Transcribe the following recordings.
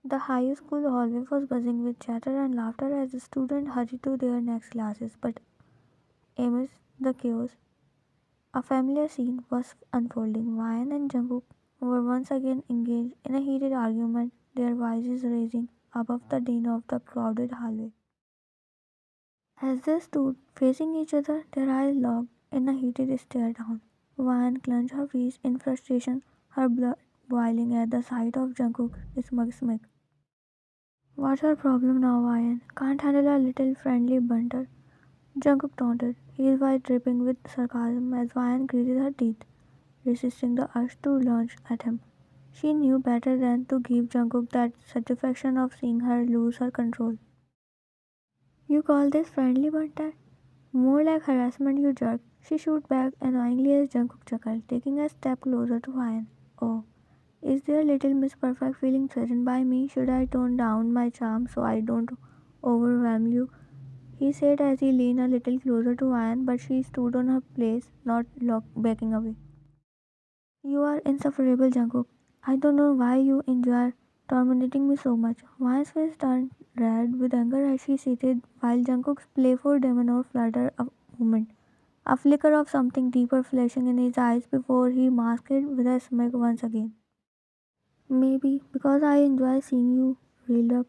The high school hallway was buzzing with chatter and laughter as the students hurried to their next classes, but amidst the chaos, a familiar scene was unfolding. Ryan and Jungkook were once again engaged in a heated argument, their voices raising above the din of the crowded hallway. As they stood facing each other, their eyes locked in a heated stare down. Ryan clenched her face in frustration, her blood boiling at the sight of Jungkook's smug smirk. What's your problem now, Ryan? Can't handle a little friendly banter? Jungkook taunted, his voice dripping with sarcasm as Ryan gritted her teeth, resisting the urge to lunge at him. She knew better than to give Jungkook that satisfaction of seeing her lose her control. You call this friendly banter? More like harassment, you jerk. She shoot back annoyingly as Jungkook chuckled, taking a step closer to Ryan. Oh, is there little Miss Perfect feeling threatened by me? Should I tone down my charm so I don't overwhelm you? He said as he leaned a little closer to Ryan, but she stood on her place, not backing away. You are insufferable, Jungkook. I don't know why you enjoy tormenting me so much. Ryan's face turned red with anger as she seated, while Jungkook's playful demeanor fluttered a moment. A flicker of something deeper flashing in his eyes before he masked it with a smirk once again. Maybe because I enjoy seeing you reeled up,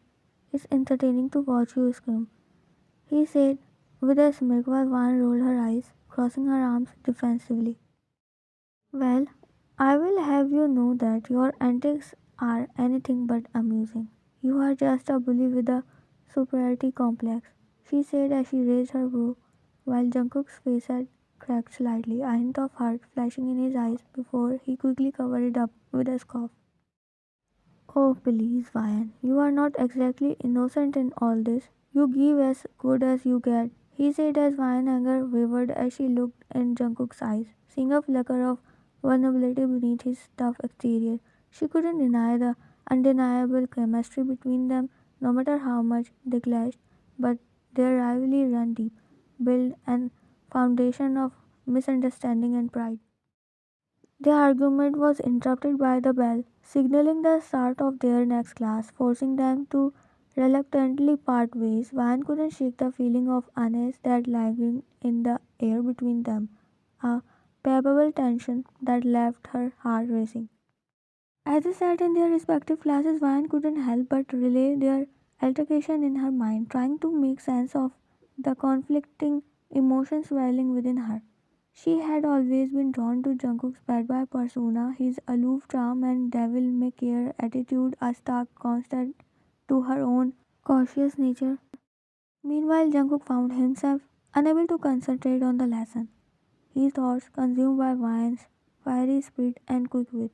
it's entertaining to watch you scream, he said with a smirk while Van rolled her eyes, crossing her arms defensively. Well, I will have you know that your antics are anything but amusing. You are just a bully with a superiority complex, she said as she raised her brow, while Jungkook's face had cracked slightly, a hint of hurt flashing in his eyes before he quickly covered it up with a scoff. Oh, please, Ryan, you are not exactly innocent in all this. You give as good as you get, he said as Ryan's anger wavered as she looked in Jungkook's eyes, seeing a flicker of vulnerability beneath his tough exterior. She couldn't deny the undeniable chemistry between them, no matter how much they clashed, but their rivalry ran deep, built an foundation of misunderstanding and pride. The argument was interrupted by the bell, signaling the start of their next class, forcing them to reluctantly part ways. Van couldn't shake the feeling of unease that lingered in the air between them, a palpable tension that left her heart racing. As they sat in their respective classes, Van couldn't help but relay their altercation in her mind, trying to make sense of the conflicting emotions swelling within her. She had always been drawn to Jungkook's bad boy persona, his aloof charm and devil-may-care attitude, a stark contrast to her own cautious nature. Meanwhile, Jungkook found himself unable to concentrate on the lesson, his thoughts consumed by Ryan's fiery spirit and quick wit.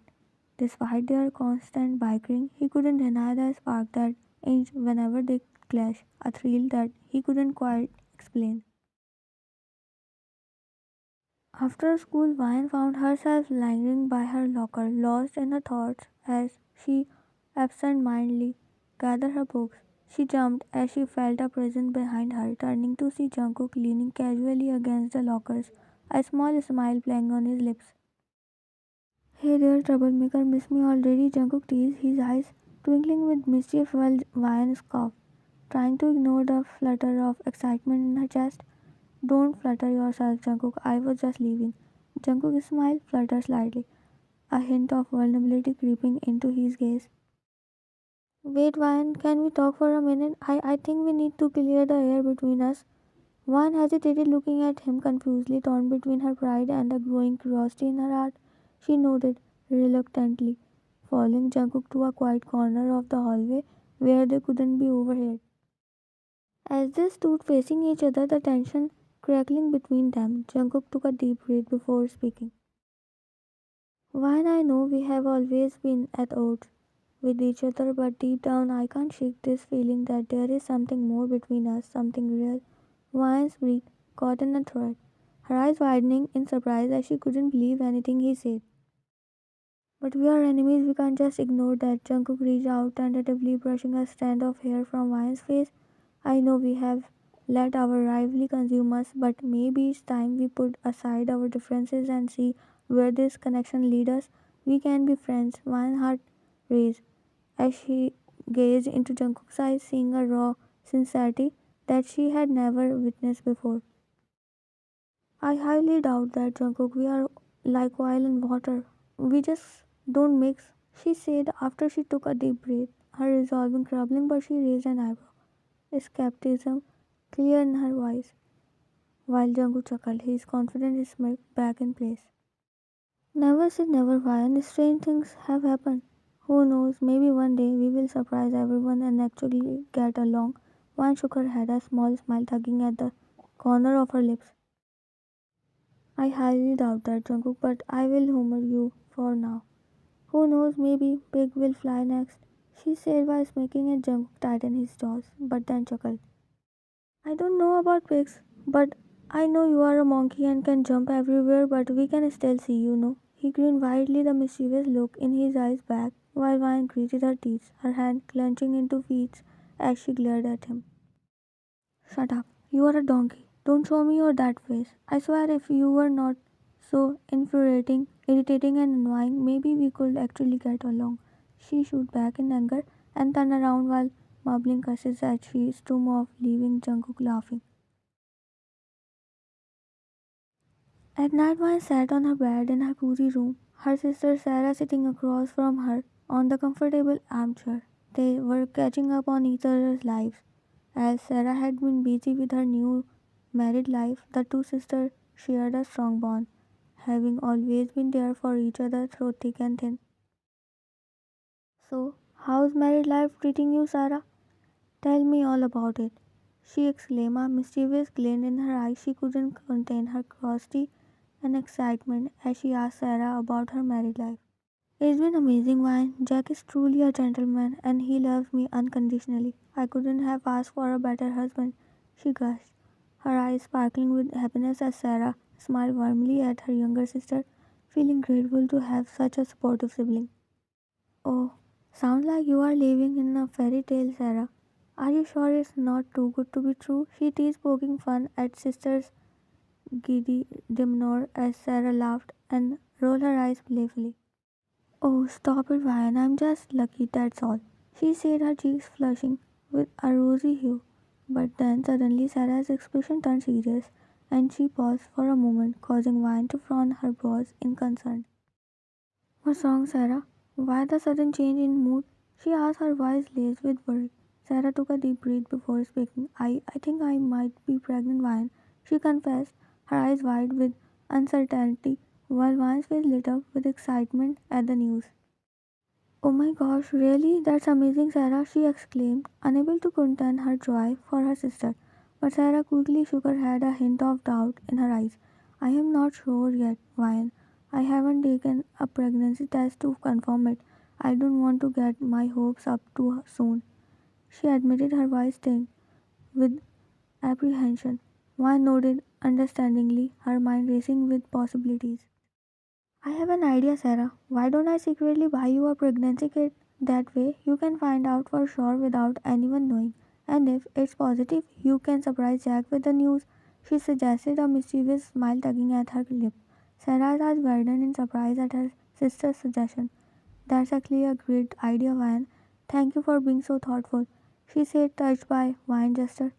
Despite their constant bickering, he couldn't deny the spark that inched whenever they clashed, a thrill that he couldn't quite explain. After school, Vine found herself lingering by her locker, lost in her thoughts as she absent-mindedly gathered her books. She jumped as she felt a presence behind her, turning to see Jungkook leaning casually against the lockers, a small smile playing on his lips. Hey there, troublemaker, miss me already? Jungkook teased, his eyes twinkling with mischief while Vine scoffed, trying to ignore the flutter of excitement in her chest. Don't flutter yourself, Jungkook. I was just leaving. Jungkook's smile fluttered slightly, a hint of vulnerability creeping into his gaze. Wait, Van, can we talk for a minute? I think we need to clear the air between us. Van hesitated, looking at him confusedly, torn between her pride and a growing curiosity in her heart. She nodded reluctantly, following Jungkook to a quiet corner of the hallway where they couldn't be overheard. As they stood facing each other, the tension crackling between them, Jungkook took a deep breath before speaking. While I know we have always been at odds with each other, but deep down I can't shake this feeling that there is something more between us, something real. Vine's breath caught in a thread, her eyes widening in surprise as she couldn't believe anything he said. But we are enemies, we can't just ignore that. Jungkook reached out, tentatively brushing a strand of hair from Vine's face. I know we have let our rivalry consume us, but maybe it's time we put aside our differences and see where this connection leads us. We can be friends. One heart raised as she gazed into Jungkook's eyes, seeing a raw sincerity that she had never witnessed before. I highly doubt that, Jungkook. We are like oil and water. We just don't mix, she said after she took a deep breath, her resolve crumbling, but she raised an eyebrow, skepticism clear in her voice. While Jungkook chuckled, his confidence smirked back in place. Never say never, Ryan. Strange things have happened. Who knows, maybe one day we will surprise everyone and actually get along. One shook her head, a small smile tugging at the corner of her lips. I highly doubt that, Jungkook, but I will humor you for now. Who knows, maybe Pig will fly next, she said while smirking at Jungkook tightened his jaws, but then chuckled. I don't know about pigs, but I know you are a monkey and can jump everywhere, but we can still see you know. He grinned widely, the mischievous look in his eyes back, while Vine gritted her teeth, her hand clenching into fists as she glared at him. Shut up. You are a donkey. Don't show me your that face. I swear if you were not so infuriating, irritating and annoying, maybe we could actually get along. She shoot back in anger and turned around while mumbling curses as she stormed off, leaving Jungkook laughing. At night, Vine sat on her bed in her cozy room, her sister Sarah sitting across from her on the comfortable armchair. They were catching up on each other's lives. As Sarah had been busy with her new married life, the two sisters shared a strong bond, having always been there for each other through thick and thin. So, how's married life treating you, Sarah? Tell me all about it. She exclaimed, a mischievous glint in her eyes. She couldn't contain her curiosity and excitement as she asked Sarah about her married life. It's been amazing, Wine. Jack is truly a gentleman and he loves me unconditionally. I couldn't have asked for a better husband, she gushed, her eyes sparkling with happiness as Sarah smiled warmly at her younger sister, feeling grateful to have such a supportive sibling. Oh, sounds like you are living in a fairy tale, Sarah. Are you sure it's not too good to be true? She teased, poking fun at sister's giddy demeanor as Sarah laughed and rolled her eyes playfully. Oh, stop it, Ryan. I'm just lucky, that's all. She said, her cheeks flushing with a rosy hue. But then suddenly Sarah's expression turned serious, and she paused for a moment, causing Ryan to frown her brows in concern. What's wrong, Sarah? Why the sudden change in mood? She asked, her voice laced with worry. Sarah took a deep breath before speaking. I think I might be pregnant, Ryan. She confessed, her eyes wide with uncertainty, while Ryan's face lit up with excitement at the news. Oh my gosh, really? That's amazing, Sarah, she exclaimed, unable to contain her joy for her sister. But Sarah quickly shook her head, a hint of doubt in her eyes. I am not sure yet, Ryan. I haven't taken a pregnancy test to confirm it. I don't want to get my hopes up too soon. She admitted, her voice tinged with apprehension. Ryan nodded understandingly, her mind racing with possibilities. I have an idea, Sarah. Why don't I secretly buy you a pregnancy kit? That way, you can find out for sure without anyone knowing. And if it's positive, you can surprise Jack with the news. She suggested, a mischievous smile tugging at her lip. Sarah's eyes widened in surprise at her sister's suggestion. That's actually a great idea, Ryan. Thank you for being so thoughtful, she said, touched by Ryan's gesture.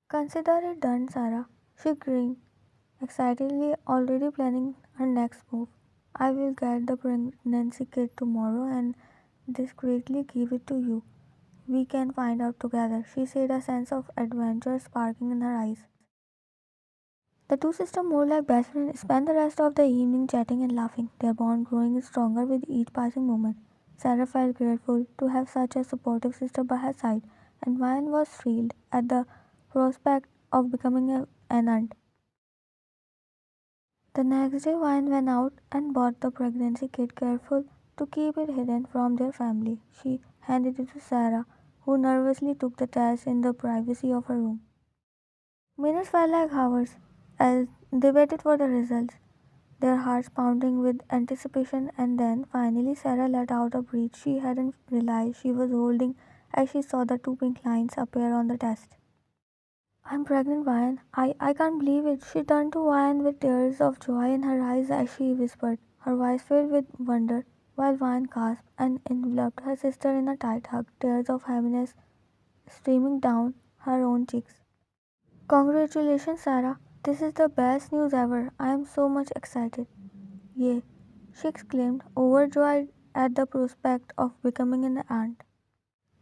Consider it done, Sarah. She grinned excitedly, already planning her next move. I will get the pregnancy kit tomorrow and discreetly give it to you. We can find out together, she said, a sense of adventure sparkling in her eyes. The two sisters, more like best friends, spent the rest of the evening chatting and laughing, their bond growing stronger with each passing moment. Sarah felt grateful to have such a supportive sister by her side, and Ryan was thrilled at the prospect of becoming an aunt. The next day, Vine went out and bought the pregnancy kit, careful to keep it hidden from their family. She handed it to Sarah, who nervously took the test in the privacy of her room. Minutes felt like hours as they waited for the results, their hearts pounding with anticipation, and then finally Sarah let out a breath she hadn't realized she was holding as she saw the two pink lines appear on the test. I'm pregnant, Ryan. I can't believe it. She turned to Ryan with tears of joy in her eyes as she whispered, her voice filled with wonder. while Vine gasped and enveloped her sister in a tight hug, tears of happiness streaming down her own cheeks. Congratulations, Sarah. This is the best news ever. I am so much excited. Yay, she exclaimed, overjoyed at the prospect of becoming an aunt.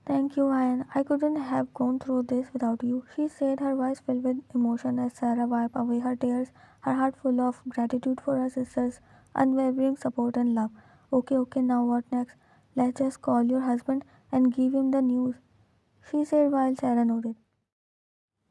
Thank you, Ian. I couldn't have gone through this without you, she said, her voice filled with emotion as Sarah wiped away her tears, her heart full of gratitude for her sister's unwavering support and love. Okay, okay, now what next? Let's just call your husband and give him the news, she said while Sarah nodded.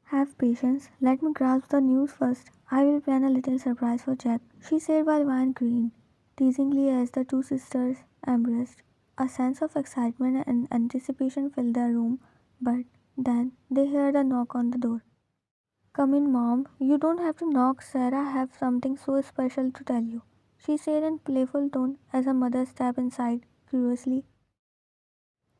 Have patience. Let me grasp the news first. I will plan a little surprise for Jack, she said while Vine grinned teasingly as the two sisters embraced. A sense of excitement and anticipation filled the room, but then they heard a knock on the door. Come in, Mom. You don't have to knock. Sarah have something so special to tell you, she said in playful tone as her mother stepped inside curiously.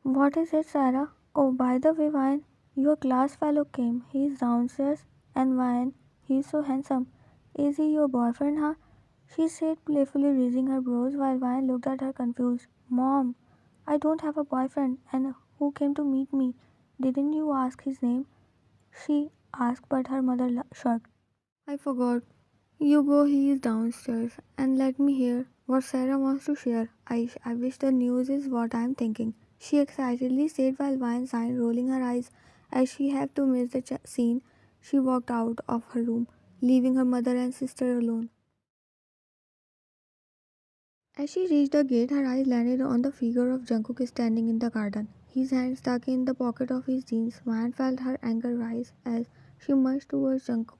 What is it, Sarah? Oh, by the way, Vine, your class fellow came. He's downstairs. And Vine, he's so handsome. Is he your boyfriend, huh? She said, playfully raising her brows while Vine looked at her confused. Mom, I don't have a boyfriend. And who came to meet me? Didn't you ask his name? She asked, but her mother shrugged. I forgot. You go, he is downstairs, and let me hear what Sarah wants to share. I wish the news is what I am thinking, she excitedly said while Vine sighed, rolling her eyes as she had to miss the scene. She walked out of her room, leaving her mother and sister alone. As she reached the gate, her eyes landed on the figure of Jungkook standing in the garden, his hand stuck in the pocket of his jeans. Vine felt her anger rise as she marched towards Jungkook,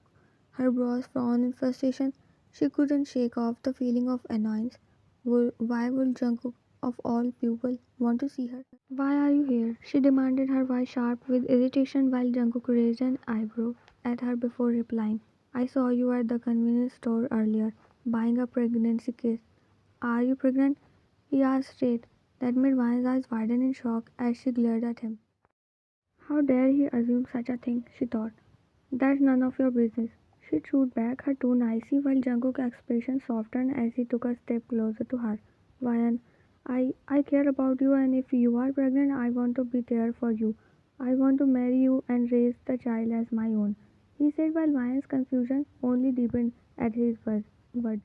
her brows frowned in frustration. She couldn't shake off the feeling of annoyance. Why would Jungkook, of all people, want to see her? Why are you here? She demanded, her voice sharp with irritation while Jungkook raised an eyebrow at her before replying. I saw you at the convenience store earlier, buying a pregnancy kit. Are you pregnant? He asked straight. That made Vine's eyes widen in shock as she glared at him. How dare he assume such a thing, she thought. That's none of your business. She threw back her tone icy while Jungkook's expression softened as he took a step closer to her. Vian, I care about you, and if you are pregnant, I want to be there for you. I want to marry you and raise the child as my own, he said while Vian's confusion only deepened at his words.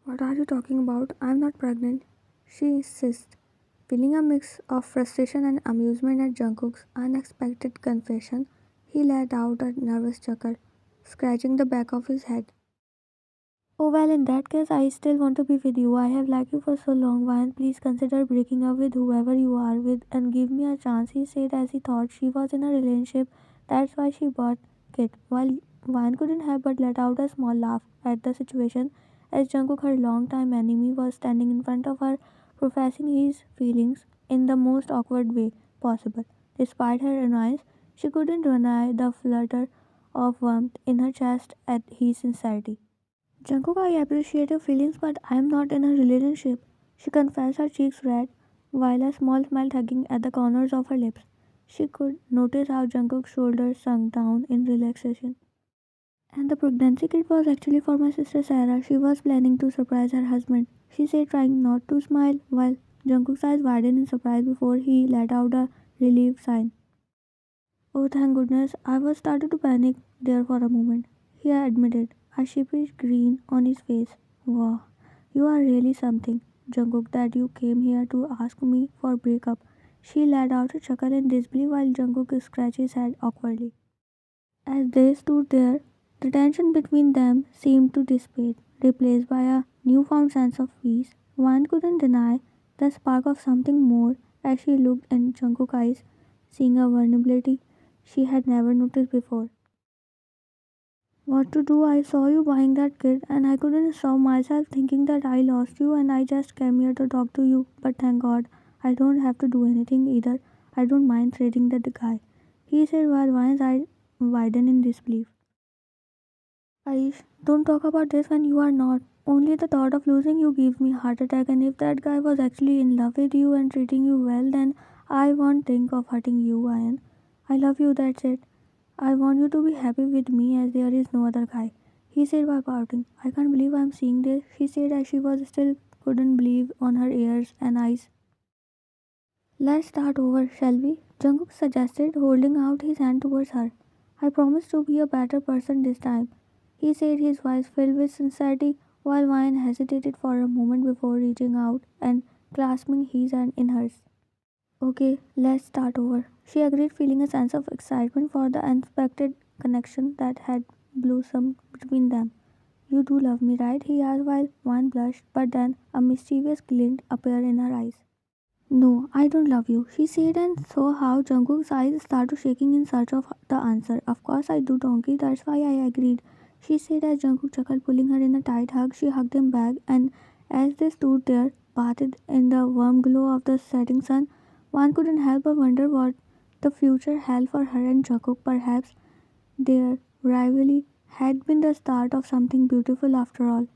What are you talking about? I'm not pregnant, she insisted, feeling a mix of frustration and amusement at Jungkook's unexpected confession. He let out a nervous chuckle, scratching the back of his head. Oh well, in that case, I still want to be with you. I have liked you for so long. Why please consider breaking up with whoever you are with and give me a chance, he said as he thought she was in a relationship. That's why she bought Kit. While Vine couldn't help but let out a small laugh at the situation, as Jungkook, her longtime enemy, was standing in front of her, professing his feelings in the most awkward way possible. Despite her annoyance, she couldn't deny the flutter of warmth in her chest at his sincerity. Jungkook, I appreciate your feelings, but I am not in a relationship, she confessed, her cheeks red, while a small smile tugging at the corners of her lips. She could notice how Jungkook's shoulders sunk down in relaxation. And the pregnancy kit was actually for my sister Sarah. She was planning to surprise her husband, she said, trying not to smile, while Jungkook's eyes widened in surprise before he let out a relieved sigh. Oh, thank goodness. I was started to panic there for a moment, he admitted, a sheepish grin on his face. Wow, you are really something, Jungkook, that you came here to ask me for breakup. She let out a chuckle in disbelief while Jungkook scratched his head awkwardly. As they stood there, the tension between them seemed to dissipate, replaced by a newfound sense of peace. One couldn't deny the spark of something more as she looked in Jungkook's eyes, seeing a vulnerability she had never noticed before. What to do? I saw you buying that kid and I couldn't stop myself thinking that I lost you and I just came here to talk to you. But thank God, I don't have to do anything either. I don't mind trading that guy, he said while Vine's eyes widened in disbelief. Aish, don't talk about this when you are not. Only the thought of losing you gives me a heart attack, and if that guy was actually in love with you and treating you well, then I won't think of hurting you, Ian. I love you, that's it. I want you to be happy with me as there is no other guy, he said while pouting. I can't believe I'm seeing this, she said as she was still couldn't believe on her ears and eyes. Let's start over, shall we? Jungkook suggested, holding out his hand towards her. I promise to be a better person this time, he said, his voice filled with sincerity, while Wine hesitated for a moment before reaching out and clasping his hand in hers. Okay, let's start over. She agreed, feeling a sense of excitement for the unexpected connection that had blossomed between them. You do love me, right? He asked while Wine blushed, but then a mischievous glint appeared in her eyes. No, I don't love you, she said, and saw how Jungkook's eyes started shaking in search of the answer. Of course I do, Donkey, that's why I agreed, she said as Jungkook chuckled, pulling her in a tight hug. She hugged him back, and as they stood there, bathed in the warm glow of the setting sun, one couldn't help but wonder what the future held for her and Jungkook. Perhaps their rivalry had been the start of something beautiful after all.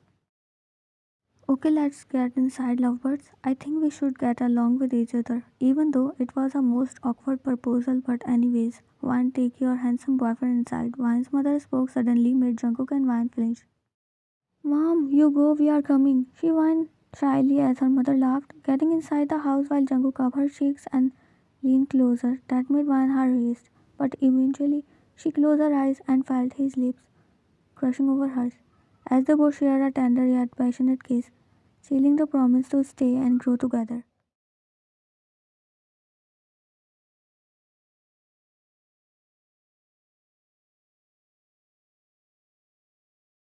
Okay, let's get inside, lovebirds. I think we should get along with each other, even though it was a most awkward proposal. But, anyways, Wan, take your handsome boyfriend inside. Wan's mother spoke suddenly, made Jungkook and Wan flinch. Mom, you go, we are coming, she whined shyly as her mother laughed, getting inside the house while Jungkook covered her cheeks and leaned closer. That made Wan her race, but eventually she closed her eyes and felt his lips crushing over hers, as they both shared a tender yet passionate kiss, sealing the promise to stay and grow together.